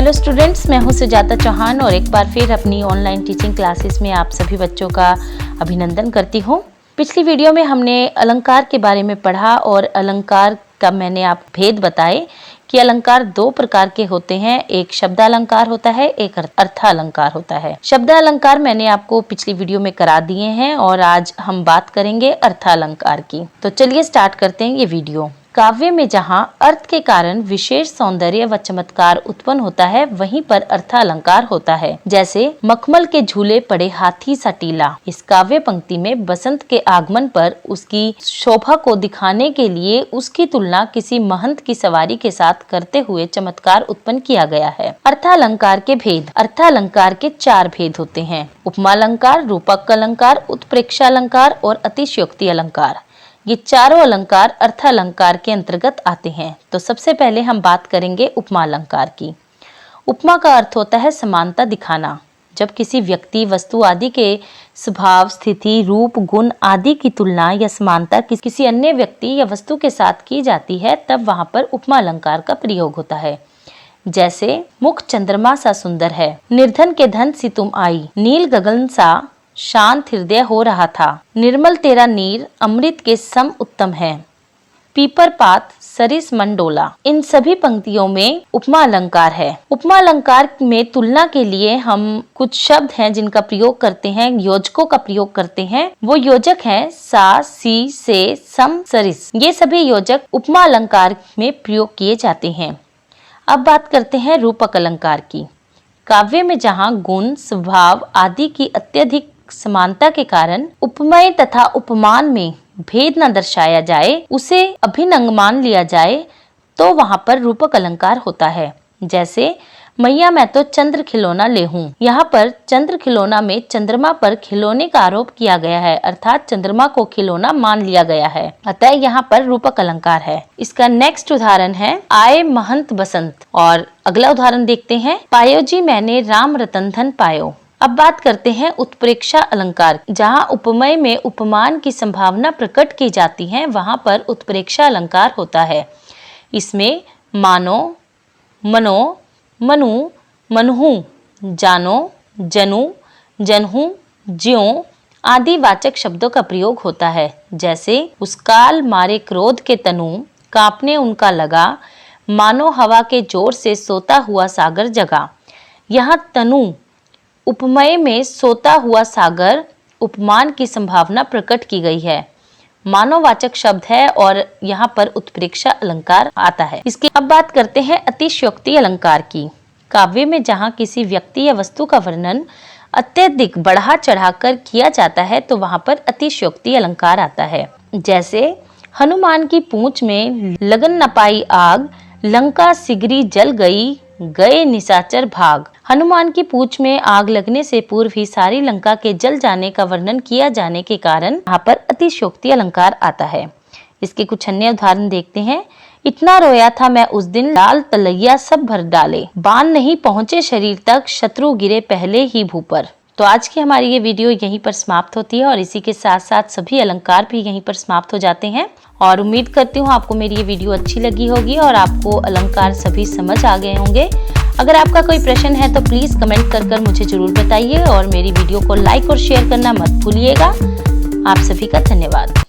Hello students, मैं हूं सुजाता चौहान और एक बार फिर अपनी ऑनलाइन टीचिंग क्लासेस में आप सभी बच्चों का अभिनंदन करती हूं। पिछली वीडियो में हमने अलंकार के बारे में पढ़ा और अलंकार का मैंने आप भेद बताए कि अलंकार दो प्रकार के होते हैं। एक शब्दालंकार होता है, एक अर्थालंकार होता है। शब्दालंकार मैंने आपको पिछली वीडियो में करा दिए हैं और आज हम बात करेंगे अर्थालंकार की। तो चलिए स्टार्ट करते हैं ये वीडियो। काव्य में जहाँ अर्थ के कारण विशेष सौंदर्य व चमत्कार उत्पन्न होता है, वहीं पर अर्थालंकार होता है। जैसे मखमल के झूले पड़े हाथी सा टीला। इस काव्य पंक्ति में बसंत के आगमन पर उसकी शोभा को दिखाने के लिए उसकी तुलना किसी महंत की सवारी के साथ करते हुए चमत्कार उत्पन्न किया गया है। अर्थालंकार के भेद। अर्थालंकार के चार भेद होते हैं: उपमालंकार, रूपक अलंकार, उत्प्रेक्षालंकार और अतिशयोक्ति अलंकार। ये चारों अलंकार अर्थालंकार के अंतर्गत आते हैं। तो सबसे पहले हम बात करेंगे उपमा अलंकार की। उपमा का अर्थ होता है समानता दिखाना। जब किसी व्यक्ति, वस्तु आदि के स्वभाव, स्थिति, रूप, गुण आदि की तुलना या समानता किसी अन्य व्यक्ति या वस्तु के साथ की जाती है, तब वहां पर उपमा अलंकार का प्रयोग होता है। जैसे मुख चंद्रमा सा सुंदर है, निर्धन के धन सी तुम आई, नील गगन सा शांत हृदय हो रहा था, निर्मल तेरा नीर अमृत के सम उत्तम है, पीपर पात सरिस मंडोला। इन सभी पंक्तियों में उपमा अलंकार है। उपमा अलंकार में तुलना के लिए हम कुछ शब्द हैं जिनका प्रयोग करते हैं, योजकों का प्रयोग करते हैं। वो योजक हैं सा, सी, से, सम, सरिस। ये सभी योजक उपमा अलंकार में प्रयोग किए जाते हैं। अब बात करते हैं रूपक अलंकार की। काव्य में जहाँ गुण, स्वभाव आदि की अत्यधिक समानता के कारण उपमेय तथा उपमान में भेद न दर्शाया जाए, उसे अभिनंग मान लिया जाए, तो वहां पर रूपक अलंकार होता है। जैसे मैया मैं तो चंद्र खिलौना ले हूँ। यहाँ पर चंद्र खिलौना में चंद्रमा पर खिलौने का आरोप किया गया है, अर्थात चंद्रमा को खिलौना मान लिया गया है, अतः यहाँ पर रूपक अलंकार है। इसका नेक्स्ट उदाहरण है आए महंत बसंत। और अगला उदाहरण देखते हैं, पायो जी मैंने राम रतन धन पायो। अब बात करते हैं उत्प्रेक्षा अलंकार। जहाँ उपमेय में उपमान की संभावना प्रकट की जाती है, वहां पर उत्प्रेक्षा अलंकार होता है। इसमें मानो, मनो, मनु, मनहु, जानो, जनु, जनहु, ज्यों आदि वाचक शब्दों का प्रयोग होता है। जैसे उस काल मारे क्रोध के तनु, कांपने उनका लगा, मानो हवा के जोर से सोता हुआ सागर जगा। यहाँ तनु उपमेय में सोता हुआ सागर उपमान की संभावना प्रकट की गई है। मानववाचक शब्द है और यहाँ पर उत्प्रेक्षा अलंकार आता है। इसकी अब बात करते हैं अतिशयोक्ति अलंकार की। काव्य में जहाँ किसी व्यक्ति या वस्तु का वर्णन अत्यधिक बढ़ा चढ़ाकर किया जाता है, तो वहाँ पर अतिशयोक्ति अलंकार आता है। जैसे हनुमान की पूंछ में लगन न पाई आग, लंका सिगरी जल गई, गए निशाचर भाग। हनुमान की पूंछ में आग लगने से पूर्व ही सारी लंका के जल जाने का वर्णन किया जाने के कारण यहाँ पर अतिशयोक्ति अलंकार आता है। इसके कुछ अन्य उदाहरण देखते हैं। इतना रोया था मैं उस दिन, लाल तलैया सब भर डाले, बाण नहीं पहुंचे शरीर तक, शत्रु गिरे पहले ही भू पर। तो आज की हमारी ये वीडियो यहीं पर समाप्त होती है और इसी के साथ साथ सभी अलंकार भी यहीं पर समाप्त हो जाते हैं। और उम्मीद करती हूँ आपको मेरी ये वीडियो अच्छी लगी होगी और आपको अलंकार सभी समझ आ गए होंगे। अगर आपका कोई प्रश्न है तो प्लीज कमेंट कर मुझे जरूर बताइए और मेरी वीडियो को लाइक और शेयर करना मत भूलिएगा। आप सभी का धन्यवाद।